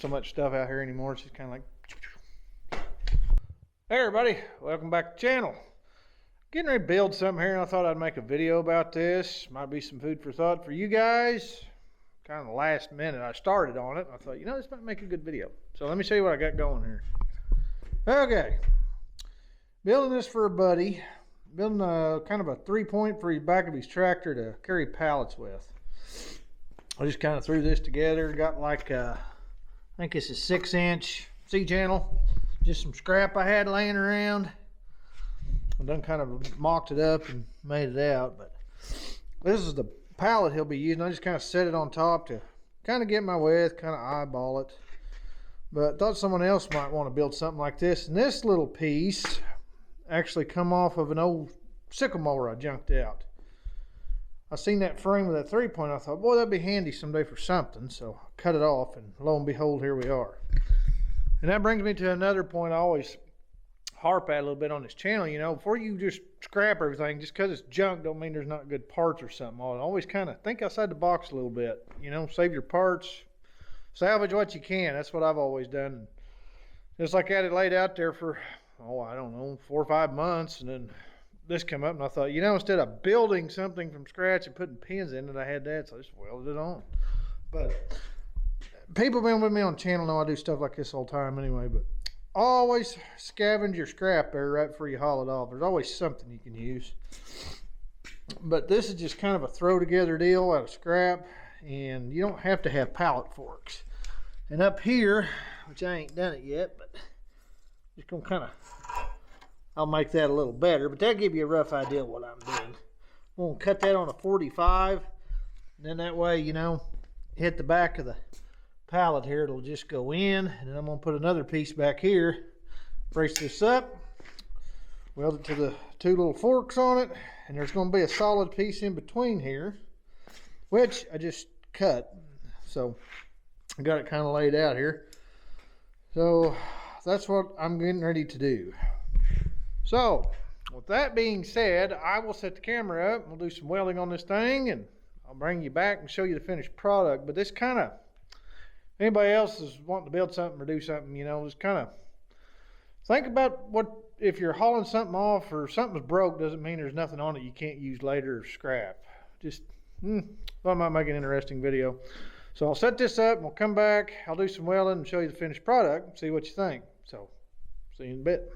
so much stuff out here anymore. It's just kind of like, hey everybody, welcome back to the channel. Getting ready to build something here, and I thought I'd make a video about this. Might be some food for thought for you guys. Kind of the last minute I started on it. I thought, you know, this might make a good video. So let me show you what I got going here. Okay, building this for a buddy. Building a kind of a 3-point for his back of his tractor to carry pallets with. I just kind of threw this together. Got like I think it's a 6-inch C-channel. Just some scrap I had laying around. I done kind of mocked it up and made it out, but this is the pallet he'll be using. I just kind of set it on top to kind of get my width, kind of eyeball it. But thought someone else might want to build something like this. And this little piece actually come off of an old sickle mower I junked out. I seen that frame with that 3-point. I thought, boy, that'd be handy someday for something. So I cut it off, and lo and behold, here we are. And that brings me to another point I always harp at a little bit on this channel. You know, before you just scrap everything, just because it's junk don't mean there's not good parts or something. I always kind of think outside the box a little bit. You know, save your parts, salvage what you can. That's what I've always done. Just like I had it laid out there for, I don't know, 4 or 5 months, and then this came up, and I thought, you know, instead of building something from scratch and putting pins in it, I had that, so I just welded it on. But people been with me on the channel know I do stuff like this all the time anyway, but always scavenge your scrap there right before you haul it off. There's always something you can use. But this is just kind of a throw together deal out of scrap, and you don't have to have pallet forks. And up here, which I ain't done it yet, but just gonna kind of, I'll make that a little better, but that'll give you a rough idea of what I'm doing. I'm gonna cut that on a 45, and then that way, you know, hit the back of the pallet here, it'll just go in, and then I'm gonna put another piece back here, brace this up, weld it to the 2 little forks on it, and there's gonna be a solid piece in between here, which I just cut. So I got it kind of laid out here. So that's what I'm getting ready to do. So with that being said, I will set the camera up, we'll do some welding on this thing, and I'll bring you back and show you the finished product. But this kind of, anybody else is wanting to build something or do something, you know, just kind of think about what, if you're hauling something off or something's broke, doesn't mean there's nothing on it you can't use later or scrap. Just thought I might make an interesting video. So I'll set this up and we'll come back, I'll do some welding and show you the finished product and see what you think. So see you in a bit.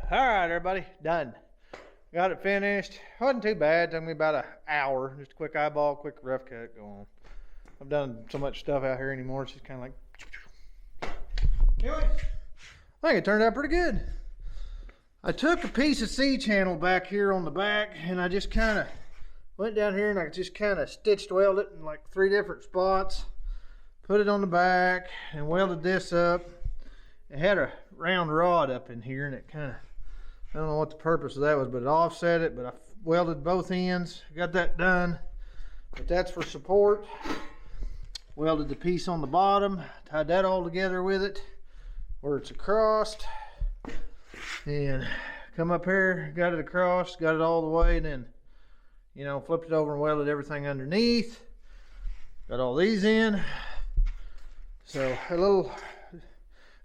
All right, everybody, done. Got it finished. Wasn't too bad. Took me about an hour. Just a quick eyeball, quick rough cut, go on. I've done so much stuff out here anymore. It's just kind of like. Anyways, I think it turned out pretty good. I took a piece of C-channel back here on the back, and I just kind of went down here and I just kind of stitched welded it in like 3 different spots. Put it on the back and welded this up. It had a round rod up in here, and it kind of, I don't know what the purpose of that was, but it offset it. But I welded both ends, got that done. But that's for support. Welded the piece on the bottom, tied that all together with it where it's across, and come up here, got it across, got it all the way, and then, you know, flipped it over and welded everything underneath. Got all these in. So a little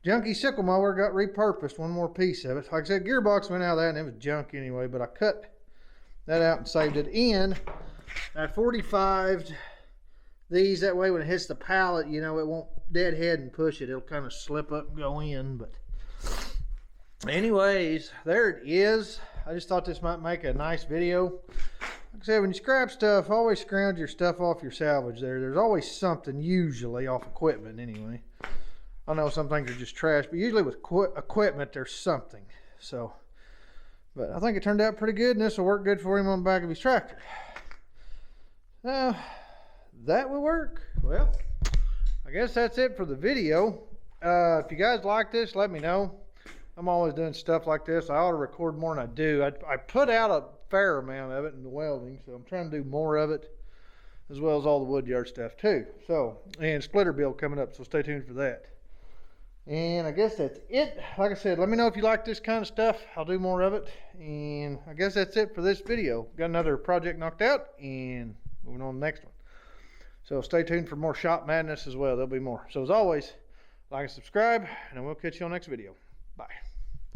junky sickle mower got repurposed, one more piece of it. Like I said, gearbox went out of that and it was junk anyway, but I cut that out and saved it in. I 45'd these, that way when it hits the pallet, you know, it won't deadhead and push it. It'll kind of slip up and go in. But anyways, there it is. I just thought this might make a nice video. Like I said, when you scrap stuff, always scrounge your stuff off your salvage there. There's always something, usually, off equipment anyway. I know some things are just trash, but usually with equipment, there's something. So, but I think it turned out pretty good, and this will work good for him on the back of his tractor. That will work. Well, I guess that's it for the video. If you guys like this, let me know. I'm always doing stuff like this. I ought to record more than I do. I put out a fair amount of it in the welding, so I'm trying to do more of it, as well as all the woodyard stuff too. So, and splitter build coming up, so stay tuned for that. And I guess that's it. Like I said, let me know if you like this kind of stuff. I'll do more of it. And I guess that's it for this video. Got another project knocked out, and moving on to the next one. So stay tuned for more shop madness as well. There'll be more. So as always, like and subscribe, and we'll catch you on the next video. Bye.